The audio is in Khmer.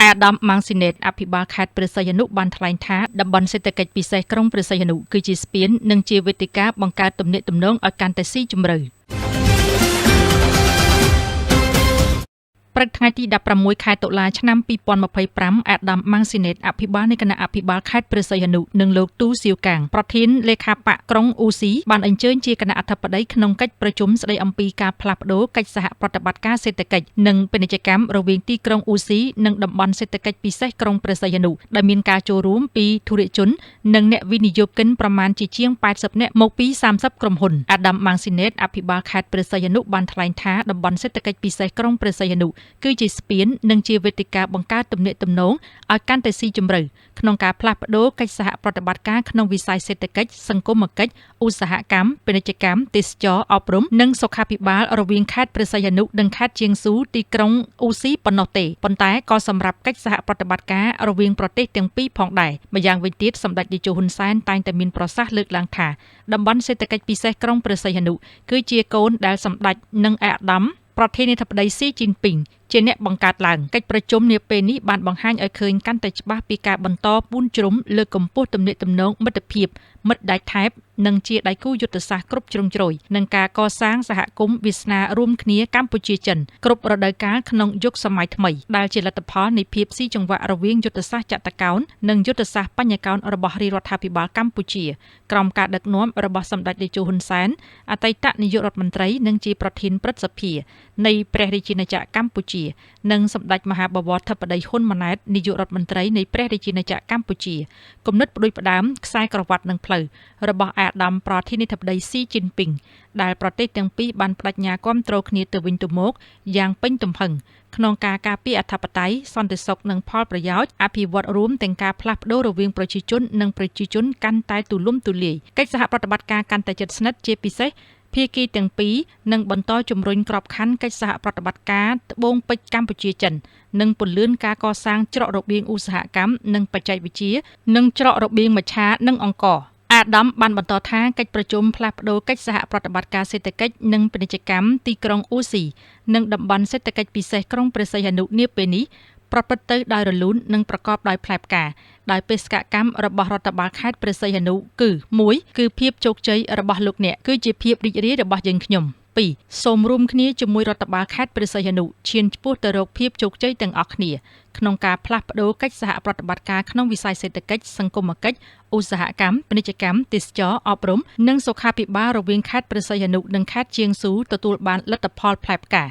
អាដាមម៉ាំងស៊ីណេតអភិបាលខេត្តព្រះសីហនុបានថ្លែងថាតំបន់សេដ្ឋកិច្ចពិសេសក្រុងព្រះសីហនុគឺជាស្ពាននិងជាវេទិកាបង្កើតទំនាក់ទំនងឲ្យកាន់តែស៊ីជម្រៅព្រឹកថ្ងៃទី16ខែតុលាឆ្នាំ2025អាដាមម៉ាំងស៊ីណេតអភិបាលនៃគណៈអភិបាលខេត្តព្រះសីហនុនិងលោកទូសៀវកាំងប្រធានលេខាបកក្រុងអ៊ូស៊ីបានអញ្ជើញជាគណៈអធិបតីក្នុងកិច្ចប្រជុំស្តីអំពីការផ្លាស់ប្តូរកិច្ចសហប្រតិបត្តិការសេដ្ឋកិច្ចនិងពាណិជ្ជកម្មរវាងទីក្រុងអ៊ូស៊ីនិងតំបន់សេដ្ឋកិច្ចពិសេសក្រុងព្រះសីហនុដែលមានការចូលរួមពីធុរជននិងអ្នកវិនិយោគិនប្រមាណជាង80នាក់មកពី30ក្រុមហ៊ុនអាដាមម៉ាំងស៊ីណេតអភិបាលខេត្តព្រះសីហនុបានថ្លែងថាតំបន់សេដ្ឋកិច្ចពិសេសក្រុងព្រះសីហនុគឺជាស្ពាននិងជាវេទិកាបង្កើតទំនាក់ទំនងឲ្យកាន់តែស៊ីជម្រៅក្នុងការផ្លាស់ប្តូរកិច្ចសហប្រតិបត្តិការក្នុងវិស័យសេដ្ឋកិច្ចសង្គមគិច្ចឧស្សាហកម្មពាណិជ្ជកម្មទេសចរណ៍អប់រំនិងសុខាភិបាលរវាងខេត្តព្រះសីហនុនិងខេត្តជាងស៊ូទីក្រុងអ៊ូស៊ីប៉ុណ្ណោះទេប៉ុន្តែក៏សម្រាប់កិច្ចសហប្រតិបត្តិការរវាងប្រទេសទាំងពីរផងដែរម្យ៉ាងវិញទៀតសម្ដេចតេជោហ៊ុនសែនតែងតែមានប្រសាសន៍លើកឡើងថាតំបន់សេដ្ឋកិច្ចពិសេសក្រុងព្រះសីហនុគឺជាកូនដែលសម្ដេចនិងអាដាមប្រធានាធិបតីស៊ីជីនពីងជាអ្នកបង្កើតឡើងកិច្ចប្រជុំនាពេលនេះបានបង្ហាញឲ្យឃើញកាន់តែច្បាស់ពីការបន្តពូនជ្រុំលើកកម្ពស់ទំនាក់ទំនងមិត្តភាពមិត្តដៃថែបនិងជាដៃគូយុទ្ធសាស្ត្រគ្រប់ជ្រុងជ្រោយនិងការកសាងសហគមន៍វាសនារួមគ្នាកម្ពុជាចិនគ្រប់រដូវកាលក្នុងយុគសម័យថ្មីដែលជាលទ្ធផលនៃភាពស៊ីចង្វាក់រវាងយុទ្ធសាស្ត្រចតុកោណនិងយុទ្ធសាស្ត្របញ្ញកោណរបស់រាជរដ្ឋាភិបាលកម្ពុជាក្រោមការដឹកនាំរបស់សម្ដេចតេជោហ៊ុនសែនអតីតនាយករដ្ឋមន្ត្រីនិងជាប្រធានព្រឹទ្ធសភានៃព្រះរាជាណាចក្រកម្ពុជានិងសម្ដេចមហាបវរធិបតីហ៊ុនម៉ាណែតនាយករដ្ឋមន្ត្រីនៃព្រះរាជាណាចក្រកម្ពុជាគំនិតផ្ដួចផ្ដើមខ្សែក្រវ៉ាត់និងផ្លូវរបស់អាដាមប្រធានាធិបតីស៊ីជីនពីងដែលប្រទេសទាំងពីរបានបដិញ្ញាគាំទ្រគ្នាទៅវិញទៅមកយ៉ាងពេញទំហឹងក្នុងការការពារអធិបតេយ្យសន្តិសុខនិងផលប្រយោជន៍អភិវឌ្ឍរួមទាំងការផ្លាស់ប្តូររវាងប្រជាជននិងប្រជាជនកាន់តែទូលំទូលាយកិច្ចសហប្រតិបត្តិការកាន់តែជិតស្និទ្ធជាពិសេសភាគីទាំងពីរនឹងបន្តជំរុញក្របខ័ណ្ឌកិច្ចសហប្រតិបត្តិការត្បូងពេជ្រកម្ពុជាចិននិងពន្លឿនការកសាងច្រករបៀងឧស្សាហកម្មនិងបច្ចេកវិទ្យានិងច្រករបៀងមច្ឆានិងអង្គរអាដាមបានបន្តថាកិច្ចប្រជុំផ្លាស់ប្តូរកិច្ចសហប្រតិបត្តិការសេដ្ឋកិច្ចនិងពាណិជ្ជកម្មទីក្រុងអ៊ូស៊ីនិងតំបន់សេដ្ឋកិច្ចពិសេសក្រុងព្រះសីហនុនាពេលនេះប្រព្រឹត្តទៅដោយរលូននិងប្រកបដោយផ្លែផ្កាដោយបេសកកម្មរបស់រដ្ឋបាលខេត្តព្រះសីហនុគឺ1គឺភាពជោគជ័យរបស់លោកអ្នកគឺជាភាពរីករាយរបស់យើងខ្ញុំ2សូមរួមគ្នាជាមួយរដ្ឋបាលខេត្តព្រះសីហនុឈានឆ្ពោះទៅរកភាពជោគជ័យទាំងអស់គ្នាក្នុងការផ្លាស់ប្តូរកិច្ចសហប្រតិបត្តិការក្នុងវិស័យសេដ្ឋកិច្ចសង្គមគិច្ចឧស្សាហកម្មពាណិជ្ជកម្មទេសចរណ៍អប់រំនិងសុខាភិបាលរវាងខេត្តព្រះសីហនុនិងខេត្តជាងស៊ូទទួលបានលទ្ធផលផ្លែផ្កា